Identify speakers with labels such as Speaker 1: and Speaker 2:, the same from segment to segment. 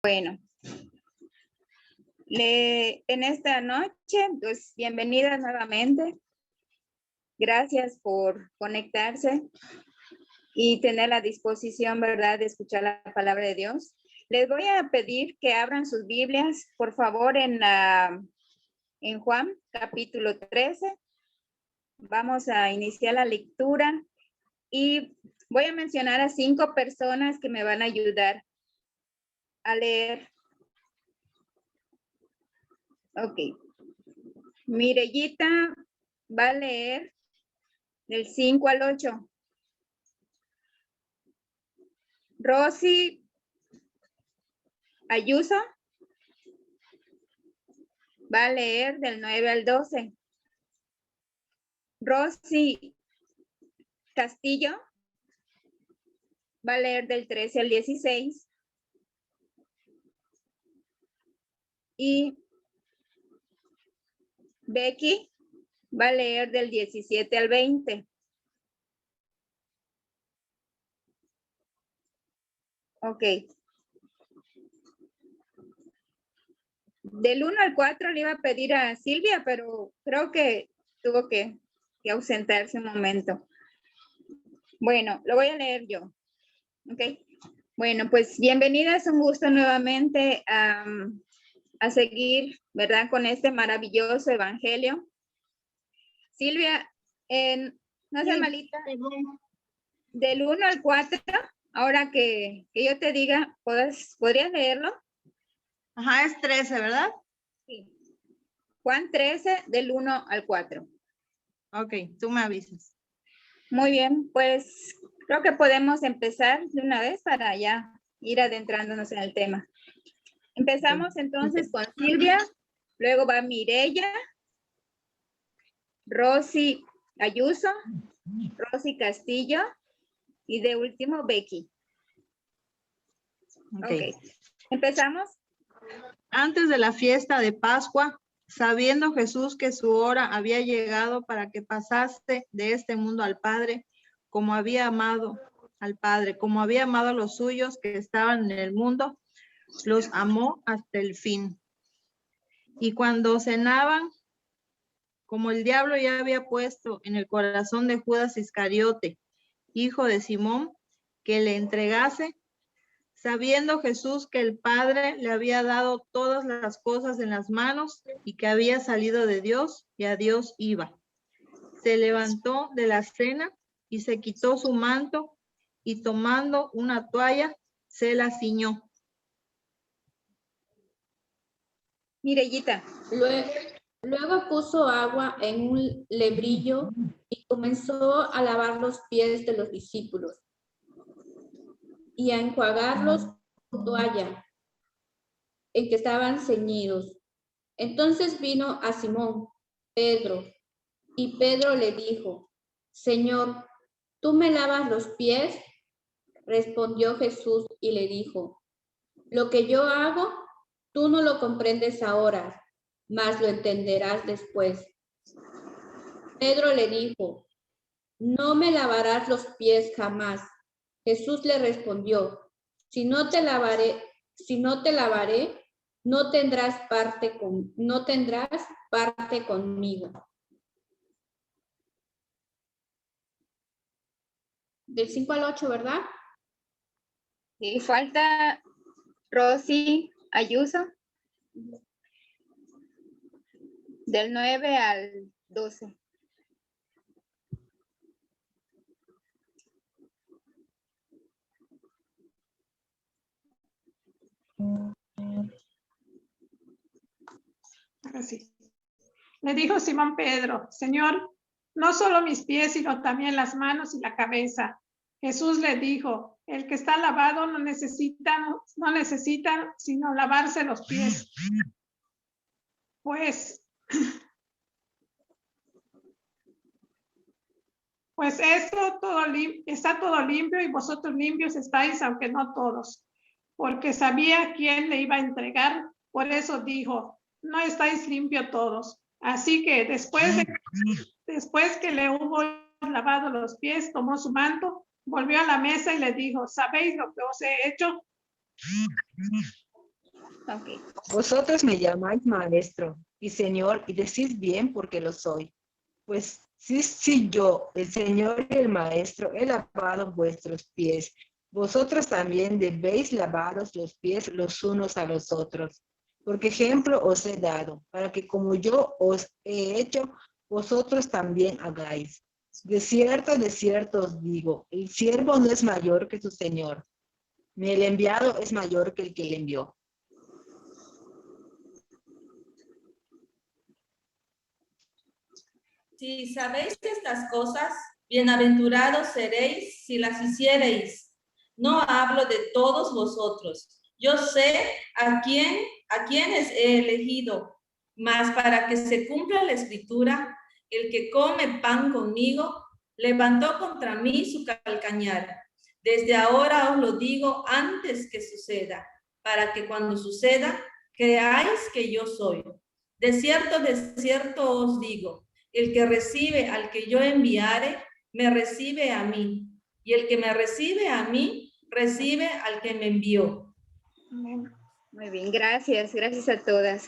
Speaker 1: Bueno, en esta noche, pues bienvenidas nuevamente. Gracias por conectarse y tener la disposición, ¿verdad?, de escuchar la palabra de Dios. Les voy a pedir que abran sus Biblias, por favor, en Juan, capítulo 13. Vamos a iniciar la lectura y voy a mencionar a 5 personas que me van a ayudar a leer. Ok. Mirellita va a leer del 5 al 8. Rosy Ayuso va a leer del 9 al 12. Rosy Castillo va a leer del 13 al 16. Y Becky va a leer del 17 al 20. Ok. Del 1 al 4 le iba a pedir a Silvia, pero creo que tuvo que ausentarse un momento. Bueno, lo voy a leer yo. Ok. Bueno, pues bienvenidas, un gusto nuevamente a seguir, ¿verdad?, con este maravilloso evangelio. Silvia, no seas malita. Del 1 al 4, ahora que yo te diga, ¿podrías leerlo?
Speaker 2: Ajá, es 13, ¿verdad?
Speaker 1: Sí. Juan 13, del 1 al 4.
Speaker 2: Ok, tú me avisas.
Speaker 1: Muy bien, pues creo que podemos empezar de una vez para ya ir adentrándonos en el tema. Empezamos entonces con Silvia, luego va Mireya, Rosy Ayuso, Rosy Castillo y de último Becky. Ok. ¿Empezamos?
Speaker 2: Antes de la fiesta de Pascua, sabiendo Jesús que su hora había llegado para que pasase de este mundo al Padre, como había amado al Padre, como había amado a los suyos que estaban en el mundo, los amó hasta el fin. Y cuando cenaban, como el diablo ya había puesto en el corazón de Judas Iscariote, hijo de Simón, que le entregase, sabiendo Jesús que el Padre le había dado todas las cosas en las manos y que había salido de Dios y a Dios iba, se levantó de la cena y se quitó su manto y tomando una toalla se la ciñó.
Speaker 1: Mirellita.
Speaker 3: Luego puso agua en un lebrillo y comenzó a lavar los pies de los discípulos y a enjuagarlos con toalla en que estaban ceñidos. Entonces vino a Simón Pedro y Pedro le dijo: Señor, ¿tú me lavas los pies? Respondió Jesús y le dijo: Lo que yo hago, tú no lo comprendes ahora, mas lo entenderás después. Pedro le dijo: No me lavarás los pies jamás. Jesús le respondió: Si no te lavaré, no tendrás parte conmigo. Del 5 al 8, ¿verdad?
Speaker 1: Y falta Rosy Ayuso. Del 9 al 12.
Speaker 4: Así. Le dijo Simón Pedro: Señor, no solo mis pies, sino también las manos y la cabeza. Jesús le dijo: el que está lavado no necesita sino lavarse los pies. Pues esto está todo limpio y vosotros limpios estáis, aunque no todos. Porque sabía quién le iba a entregar, por eso dijo: no estáis limpios todos. Así que después que le hubo lavado los pies, tomó su manto, volvió a la mesa y le dijo: ¿sabéis lo que os he hecho?
Speaker 1: Ok.
Speaker 5: Vosotros me llamáis maestro y señor y decís bien porque lo soy. Pues si yo, el Señor y el Maestro, he lavado vuestros pies, vosotros también debéis lavaros los pies los unos a los otros. Porque ejemplo os he dado, para que como yo os he hecho, vosotros también hagáis. De cierto os digo, el siervo no es mayor que su Señor, ni el enviado es mayor que el que le envió.
Speaker 6: Si sabéis estas cosas, bienaventurados seréis si las hiciereis. No hablo de todos vosotros. Yo sé a quiénes he elegido, mas para que se cumpla la escritura, el que come pan conmigo, levantó contra mí su calcañar. Desde ahora os lo digo antes que suceda, para que cuando suceda, creáis que yo soy. De cierto os digo, el que recibe al que yo enviare, me recibe a mí. Y el que me recibe a mí, recibe al que me envió.
Speaker 4: Amén.
Speaker 1: Muy bien, gracias a todas.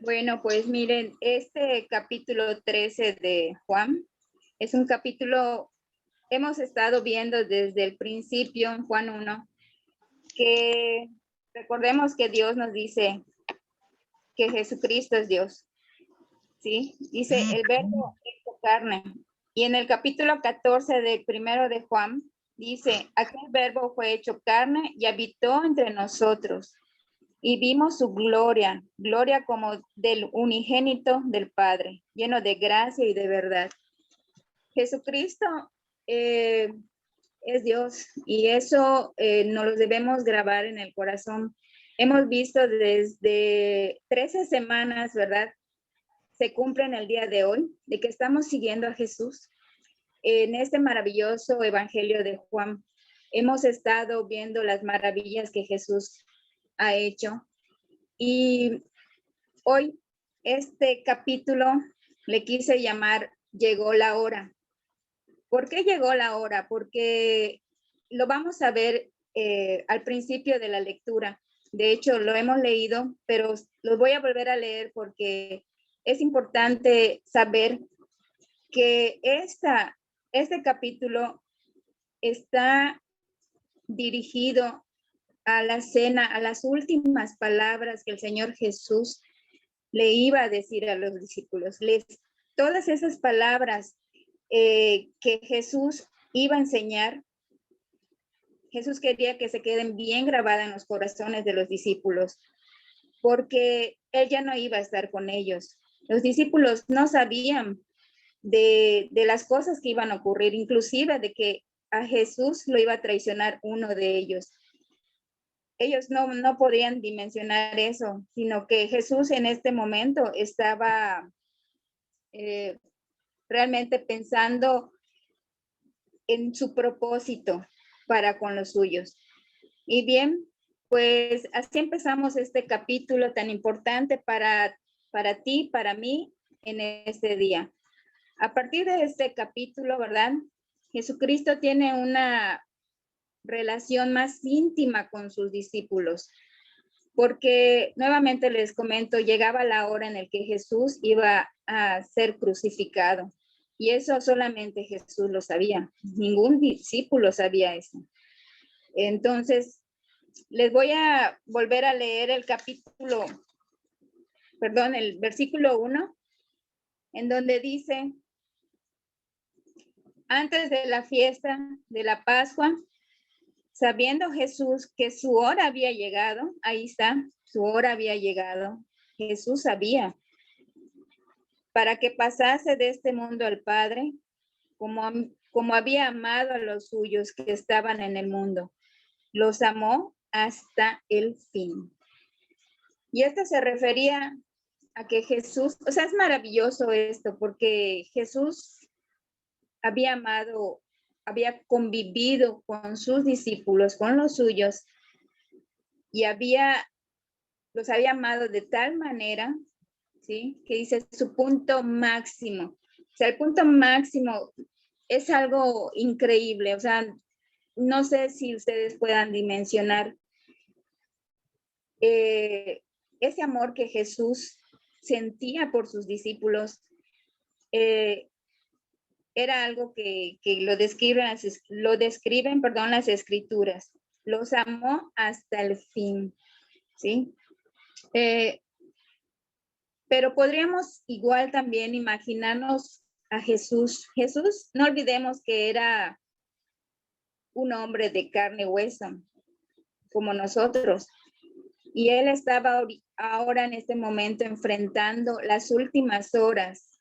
Speaker 1: Bueno, pues miren, este capítulo 13 de Juan es un capítulo, hemos estado viendo desde el principio en Juan 1, que recordemos que Dios nos dice que Jesucristo es Dios, ¿sí? Dice, el verbo hecho carne. Y en el capítulo 14 de primero de Juan, dice, aquel verbo fue hecho carne y habitó entre nosotros. Y vimos su gloria, gloria como del unigénito del Padre, lleno de gracia y de verdad. Jesucristo es Dios y eso nos lo debemos grabar en el corazón. Hemos visto desde 13 semanas, ¿verdad? Se cumple en el día de hoy, de que estamos siguiendo a Jesús en este maravilloso evangelio de Juan. Hemos estado viendo las maravillas que Jesús ha hecho. Y hoy este capítulo le quise llamar Llegó la hora. ¿Por qué llegó la hora? Porque lo vamos a ver al principio de la lectura. De hecho, lo hemos leído, pero lo voy a volver a leer porque es importante saber que este capítulo está dirigido a la cena, a las últimas palabras que el Señor Jesús le iba a decir a los discípulos. Todas esas palabras que Jesús iba a enseñar, Jesús quería que se queden bien grabadas en los corazones de los discípulos, porque Él ya no iba a estar con ellos. Los discípulos no sabían de las cosas que iban a ocurrir, inclusive de que a Jesús lo iba a traicionar uno de ellos. Ellos no podían dimensionar eso, sino que Jesús en este momento estaba realmente pensando en su propósito para con los suyos. Y bien, pues así empezamos este capítulo tan importante para ti, para mí, en este día. A partir de este capítulo, ¿verdad? Jesucristo tiene una relación más íntima con sus discípulos, porque nuevamente les comento, llegaba la hora en la que Jesús iba a ser crucificado. Y eso solamente Jesús lo sabía. Ningún discípulo sabía eso. Entonces, les voy a volver a leer el versículo 1, en donde dice, antes de la fiesta de la Pascua, sabiendo Jesús que su hora había llegado, ahí está, su hora había llegado, Jesús sabía, para que pasase de este mundo al Padre, como había amado a los suyos que estaban en el mundo. Los amó hasta el fin. Y esto se refería a que Jesús, o sea, es maravilloso esto, porque Jesús había amado, había convivido con sus discípulos, con los suyos, y los había amado de tal manera, ¿sí? Que dice su punto máximo. O sea, el punto máximo es algo increíble. O sea, no sé si ustedes puedan dimensionar ese amor que Jesús sentía por sus discípulos era algo que lo describen, perdón, las escrituras. Los amó hasta el fin, ¿sí? Pero podríamos igual también imaginarnos a Jesús. Jesús, no olvidemos que era un hombre de carne y hueso, como nosotros. Y él estaba ahora en este momento enfrentando las últimas horas.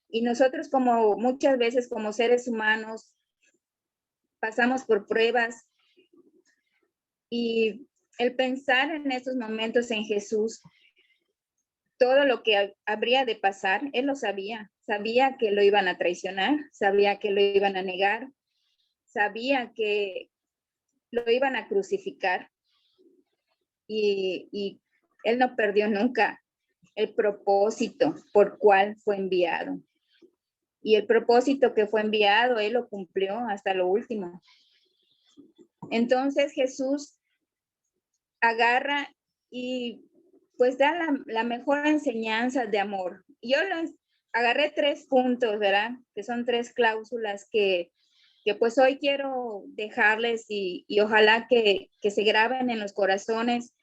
Speaker 1: Y nosotros como muchas veces como seres humanos pasamos por pruebas y el pensar en esos momentos en Jesús, todo lo que habría de pasar, él lo sabía. Sabía que lo iban a traicionar, sabía que lo iban a negar, sabía que lo iban a crucificar y él no perdió nunca el propósito por cual fue enviado. Y el propósito que fue enviado, él lo cumplió hasta lo último. Entonces Jesús agarra y pues da la mejor enseñanza de amor. Yo agarré 3 puntos, ¿verdad? Que son 3 cláusulas que pues hoy quiero dejarles y ojalá que se graben en los corazones.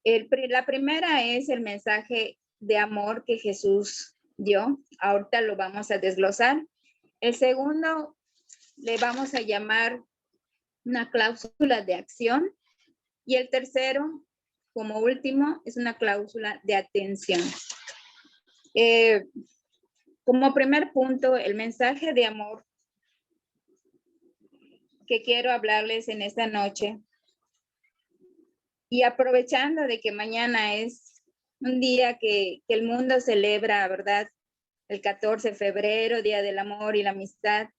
Speaker 1: La primera es el mensaje de amor que Jesús dio. Ahorita lo vamos a desglosar. El segundo le vamos a llamar una cláusula de acción. Y el tercero, como último, es una cláusula de atención. Como primer punto, el mensaje de amor que quiero hablarles en esta noche. Y aprovechando de que mañana es un día que el mundo celebra, ¿verdad? El 14 de febrero, Día del Amor y la Amistad.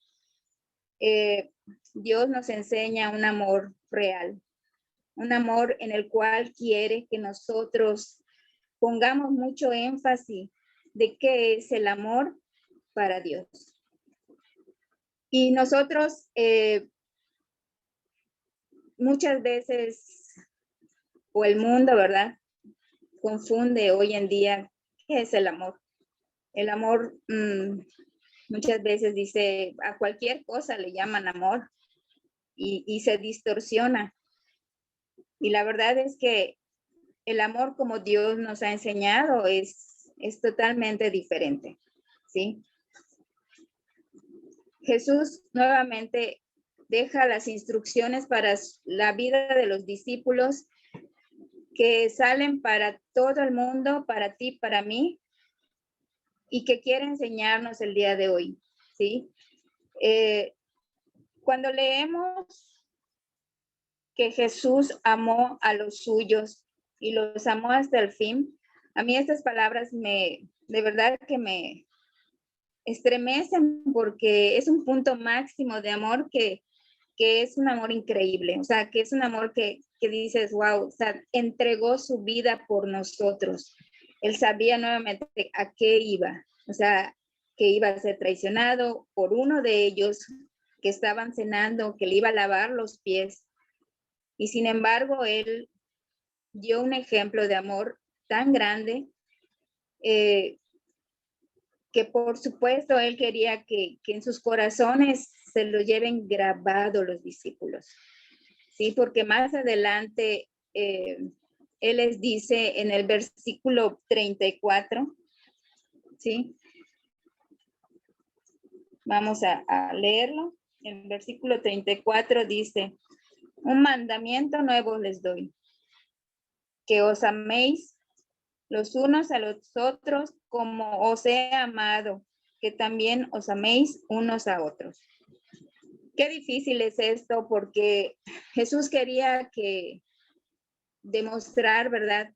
Speaker 1: Dios nos enseña un amor real, un amor en el cual quiere que nosotros pongamos mucho énfasis de qué es el amor para Dios. Y nosotros muchas veces, o el mundo, ¿verdad? Confunde hoy en día qué es el amor. El amor muchas veces dice, a cualquier cosa le llaman amor y se distorsiona. Y la verdad es que el amor como Dios nos ha enseñado es totalmente diferente, ¿sí? Jesús nuevamente deja las instrucciones para la vida de los discípulos que salen para todo el mundo, para ti, para mí, y que quiere enseñarnos el día de hoy, ¿sí? Cuando leemos que Jesús amó a los suyos y los amó hasta el fin, a mí estas palabras de verdad que me estremecen porque es un punto máximo de amor que es un amor increíble, o sea, que es un amor que dices, wow, o sea, entregó su vida por nosotros. Él sabía nuevamente a qué iba, o sea, que iba a ser traicionado por uno de ellos que estaban cenando, que le iba a lavar los pies. Y sin embargo, él dio un ejemplo de amor tan grande que por supuesto él quería que en sus corazones se lo lleven grabado los discípulos, ¿sí? Porque más adelante él les dice en el versículo 34, ¿sí? Vamos a leerlo. El versículo 34 dice, un mandamiento nuevo les doy, que os améis los unos a los otros como os he amado, que también os améis unos a otros. Qué difícil es esto porque Jesús quería que demostrar, ¿verdad?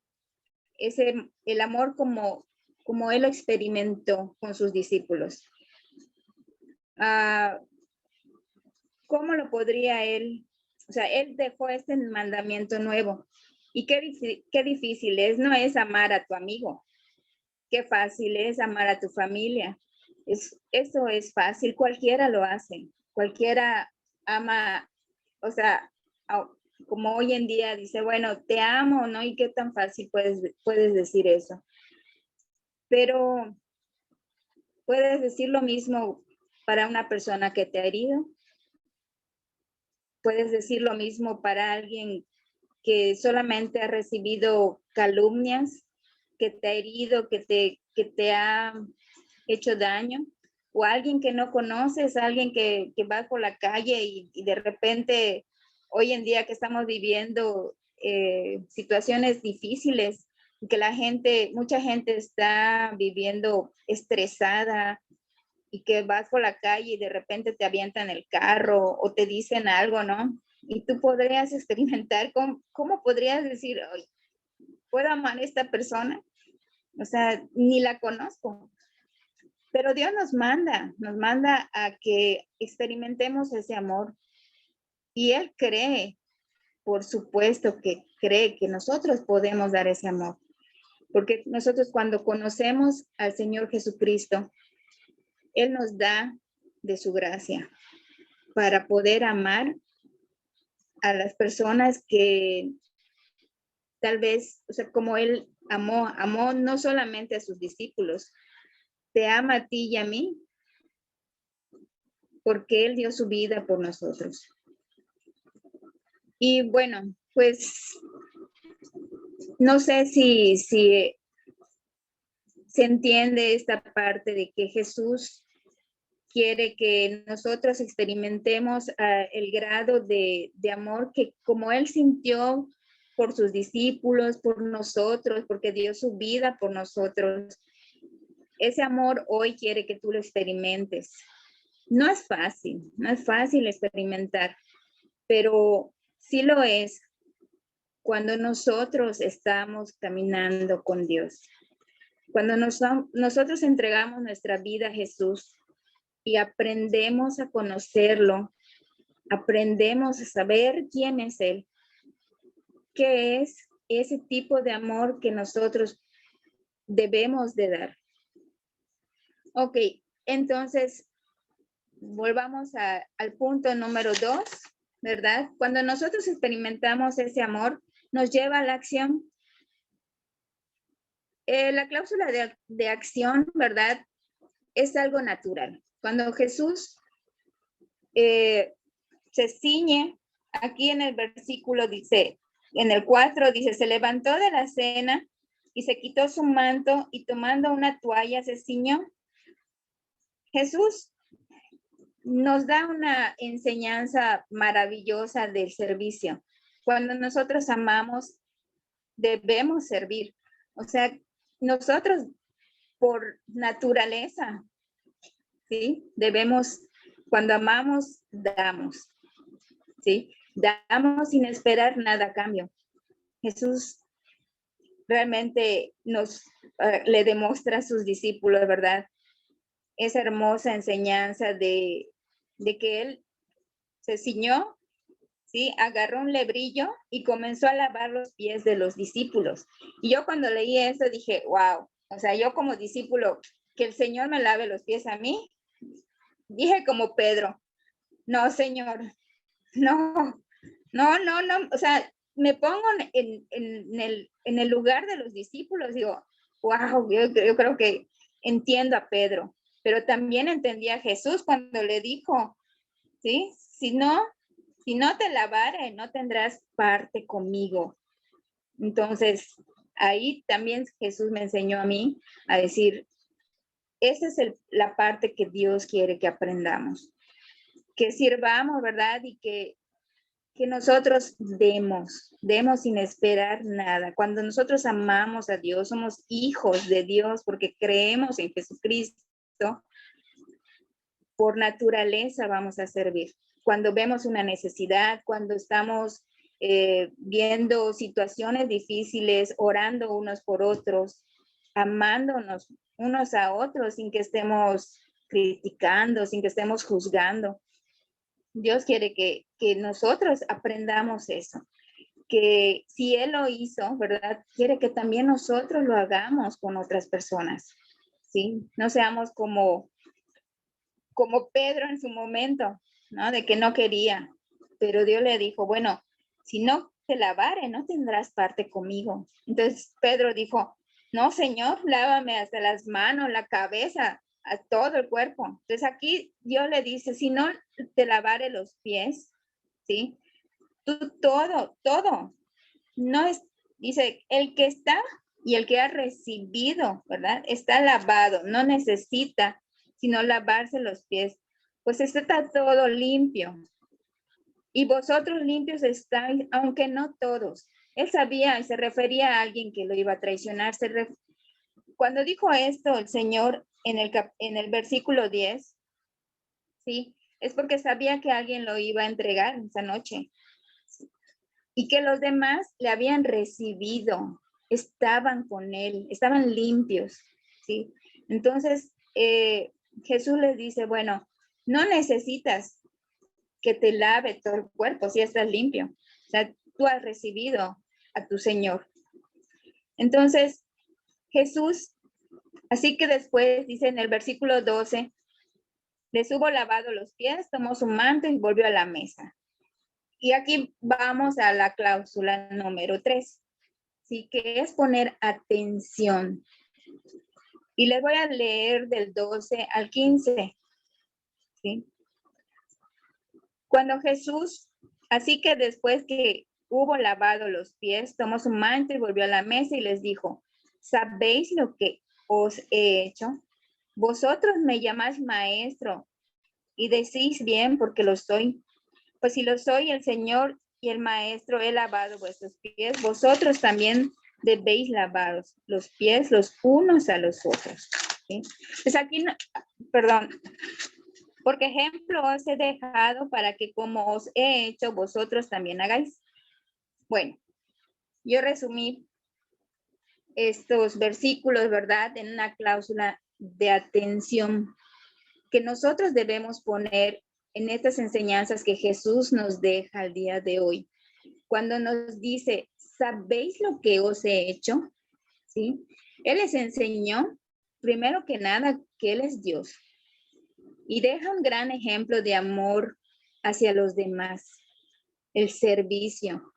Speaker 1: El amor como él lo experimentó con sus discípulos. ¿Cómo lo podría él? O sea, él dejó este mandamiento nuevo. Y qué difícil es, no es amar a tu amigo. Qué fácil es amar a tu familia. Eso es fácil, cualquiera lo hace. Cualquiera ama, o sea, como hoy en día dice, bueno, te amo, ¿no? Y qué tan fácil puedes decir eso. Pero puedes decir lo mismo para una persona que te ha herido. Puedes decir lo mismo para alguien que solamente ha recibido calumnias, que te ha herido, que te ha hecho daño, o alguien que no conoces, alguien que va por la calle y de repente, hoy en día que estamos viviendo situaciones difíciles, que mucha gente está viviendo estresada y que vas por la calle y de repente te avientan el carro o te dicen algo, ¿no? Y tú podrías experimentar, ¿cómo podrías decir, "Ay, ¿puedo amar a esta persona? O sea, ni la conozco". Pero Dios nos manda a que experimentemos ese amor. Y Él cree, por supuesto que cree que nosotros podemos dar ese amor. Porque nosotros cuando conocemos al Señor Jesucristo, Él nos da de su gracia para poder amar a las personas que tal vez, o sea, como Él amó no solamente a sus discípulos, te ama a ti y a mí, porque Él dio su vida por nosotros. Y bueno, pues no sé si se entiende esta parte de que Jesús quiere que nosotros experimentemos el grado de amor que como Él sintió por sus discípulos, por nosotros, porque dio su vida por nosotros. Ese amor hoy quiere que tú lo experimentes. No es fácil experimentar, pero sí lo es cuando nosotros estamos caminando con Dios. Cuando nosotros entregamos nuestra vida a Jesús y aprendemos a conocerlo, aprendemos a saber quién es Él, qué es ese tipo de amor que nosotros debemos de dar. Ok, entonces volvamos al punto número 2, ¿verdad? Cuando nosotros experimentamos ese amor, nos lleva a la acción. La cláusula de acción, ¿verdad? Es algo natural. Cuando Jesús se ciñe, aquí en el versículo dice, en el 4 dice, se levantó de la cena y se quitó su manto y tomando una toalla se ciñó. Jesús nos da una enseñanza maravillosa del servicio. Cuando nosotros amamos, debemos servir. O sea, nosotros por naturaleza, ¿sí? Debemos, cuando amamos, damos, ¿sí? Damos sin esperar nada a cambio. Jesús realmente le demuestra a sus discípulos, ¿verdad? Esa hermosa enseñanza de que Él se ciñó, ¿sí? Agarró un lebrillo y comenzó a lavar los pies de los discípulos. Y yo cuando leí eso dije, wow, o sea, yo como discípulo, que el Señor me lave los pies a mí, dije como Pedro, no, Señor, no, o sea, me pongo en el lugar de los discípulos, digo, wow, yo creo que entiendo a Pedro, pero también entendí a Jesús cuando le dijo, ¿sí? Si no te lavare, no tendrás parte conmigo. Entonces, ahí también Jesús me enseñó a mí a decir, esa es la parte que Dios quiere que aprendamos, que sirvamos, ¿verdad? Y que nosotros demos sin esperar nada. Cuando nosotros amamos a Dios, somos hijos de Dios porque creemos en Jesucristo, por naturaleza vamos a servir. Cuando vemos una necesidad, cuando estamos viendo situaciones difíciles, orando unos por otros, amándonos unos a otros sin que estemos criticando, sin que estemos juzgando. Dios quiere que nosotros aprendamos eso, que si Él lo hizo, ¿verdad? Quiere que también nosotros lo hagamos con otras personas, ¿sí? No seamos como Pedro en su momento, ¿no? De que no quería, pero Dios le dijo, bueno, si no te lavare, no tendrás parte conmigo. Entonces Pedro dijo, no, Señor, lávame hasta las manos, la cabeza, a todo el cuerpo. Entonces aquí Dios le dice, si no te lavare los pies, ¿sí? Tú todo. No es, dice, el que está y el que ha recibido, ¿verdad? Está lavado, no necesita sino lavarse los pies, pues está todo limpio. Y vosotros limpios estáis, aunque no todos. Él sabía y se refería a alguien que lo iba a traicionar. Cuando dijo esto el Señor en el versículo 10, ¿sí? Es porque sabía que alguien lo iba a entregar esa noche. Y que los demás le habían recibido, estaban con él, estaban limpios, ¿sí? Entonces, Jesús les dice, bueno, no necesitas que te lave todo el cuerpo si estás limpio. O sea, tú has recibido a tu Señor. Entonces, Jesús, así que después dice en el versículo 12, les hubo lavado los pies, tomó su manto y volvió a la mesa. Y aquí vamos a la cláusula número 3, ¿sí? Que es poner atención. Y les voy a leer del 12 al 15, ¿sí? Cuando Jesús, así que después que hubo lavado los pies, tomó su manto y volvió a la mesa y les dijo, ¿sabéis lo que os he hecho? Vosotros me llamáis maestro y decís bien porque lo soy. Pues si lo soy, el Señor y el Maestro he lavado vuestros pies, vosotros también debéis lavaros los pies los unos a los otros. ¿Sí? Pues aquí, perdón, porque ejemplo os he dejado para que como os he hecho, vosotros también hagáis. Bueno, yo resumí estos versículos, ¿verdad? En una cláusula de atención que nosotros debemos poner en estas enseñanzas que Jesús nos deja al día de hoy. Cuando nos dice, ¿sabéis lo que os he hecho? ¿Sí? Él les enseñó, primero que nada, que Él es Dios. Y deja un gran ejemplo de amor hacia los demás, el servicio,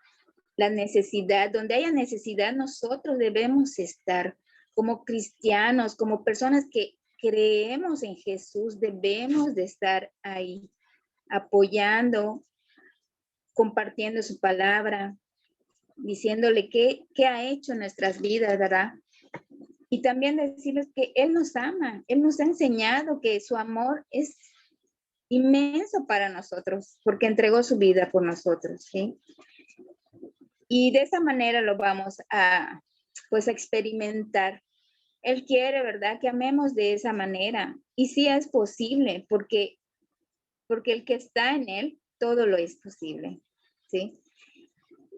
Speaker 1: la necesidad. Donde haya necesidad, nosotros debemos estar como cristianos, como personas que creemos en Jesús, debemos de estar ahí apoyando, compartiendo su palabra, diciéndole qué ha hecho en nuestras vidas, ¿verdad? Y también decirles que Él nos ama, Él nos ha enseñado que su amor es inmenso para nosotros, porque entregó su vida por nosotros, ¿sí? Y de esa manera lo vamos a, pues, experimentar. Él quiere, ¿verdad? Que amemos de esa manera. Y sí es posible, porque el que está en Él, todo lo es posible, ¿sí?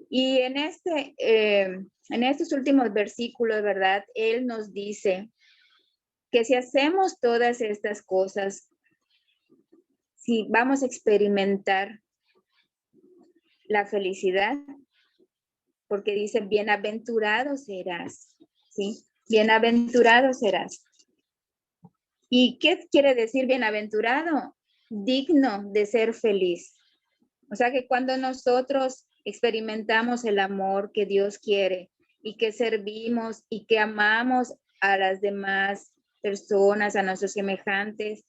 Speaker 1: Y en estos últimos versículos, ¿verdad? Él nos dice que si hacemos todas estas cosas, si vamos a experimentar la felicidad, porque dice, bienaventurado serás, ¿sí? Bienaventurado serás. ¿Y qué quiere decir bienaventurado? Digno de ser feliz. O sea que cuando nosotros experimentamos el amor que Dios quiere y que servimos y que amamos a las demás personas, a nuestros semejantes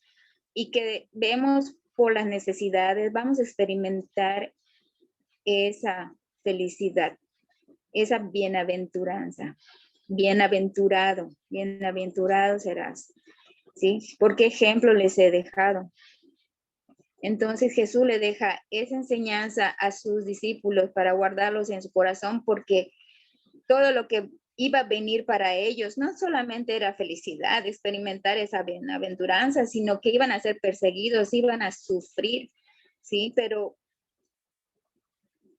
Speaker 1: y que vemos por las necesidades, vamos a experimentar esa felicidad, esa bienaventuranza. Bienaventurado serás. ¿Sí? Porque ejemplo les he dejado. Entonces Jesús le deja esa enseñanza a sus discípulos para guardarlos en su corazón, porque todo lo que iba a venir para ellos no solamente era felicidad, experimentar esa bienaventuranza, sino que iban a ser perseguidos, iban a sufrir, ¿sí? Pero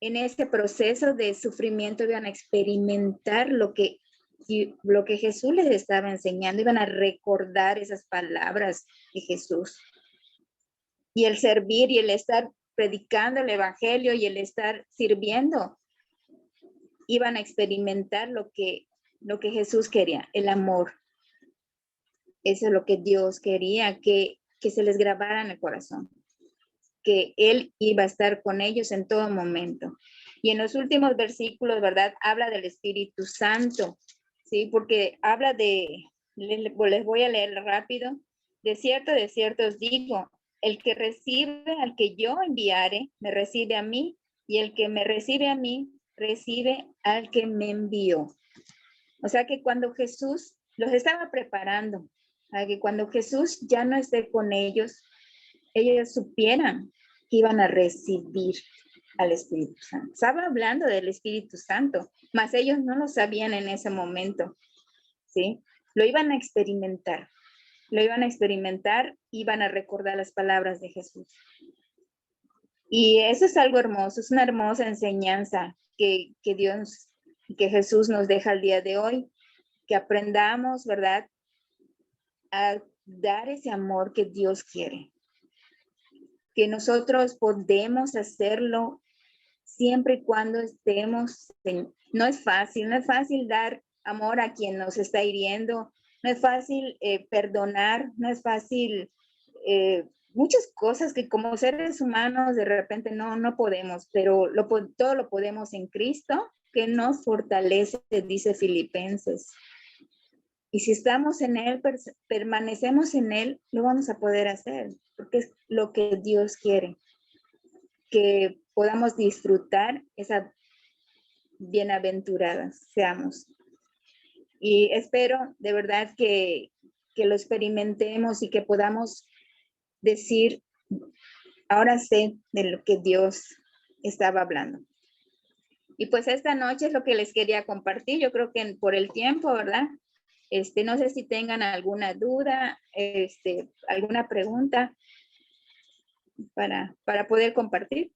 Speaker 1: en ese proceso de sufrimiento iban a experimentar lo que Jesús les estaba enseñando, iban a recordar esas palabras de Jesús. Y el servir y el estar predicando el evangelio y el estar sirviendo, iban a experimentar lo que Jesús quería, el amor. Eso es lo que Dios quería, que se les grabara en el corazón, que Él iba a estar con ellos en todo momento. Y en los últimos versículos, ¿verdad? Habla del Espíritu Santo, ¿sí? Porque habla les voy a leer rápido. De cierto os digo, el que recibe al que yo enviare, me recibe a mí, y el que me recibe a mí, recibe al que me envió. O sea que cuando Jesús los estaba preparando, para que cuando Jesús ya no esté con ellos supieran que iban a recibir al Espíritu Santo. Estaba hablando del Espíritu Santo, mas ellos no lo sabían en ese momento, ¿sí? Lo iban a experimentar, iban a recordar las palabras de Jesús. Y eso es algo hermoso, es una hermosa enseñanza que Dios, que Jesús nos deja el día de hoy, que aprendamos, ¿verdad?, a dar ese amor que Dios quiere. Que nosotros podemos hacerlo siempre y cuando estemos, no es fácil dar amor a quien nos está hiriendo, no es fácil perdonar, no es fácil muchas cosas que como seres humanos de repente no podemos, pero todo lo podemos en Cristo, que nos fortalece, dice Filipenses. Y si estamos en Él, permanecemos en Él, lo vamos a poder hacer, porque es lo que Dios quiere, que podamos disfrutar esa bienaventuradas seamos. Y espero de verdad que lo experimentemos y que podamos decir, ahora sé de lo que Dios estaba hablando. Y pues esta noche es lo que les quería compartir. Yo creo que por el tiempo, ¿verdad? No sé si tengan alguna duda, alguna pregunta para poder compartir.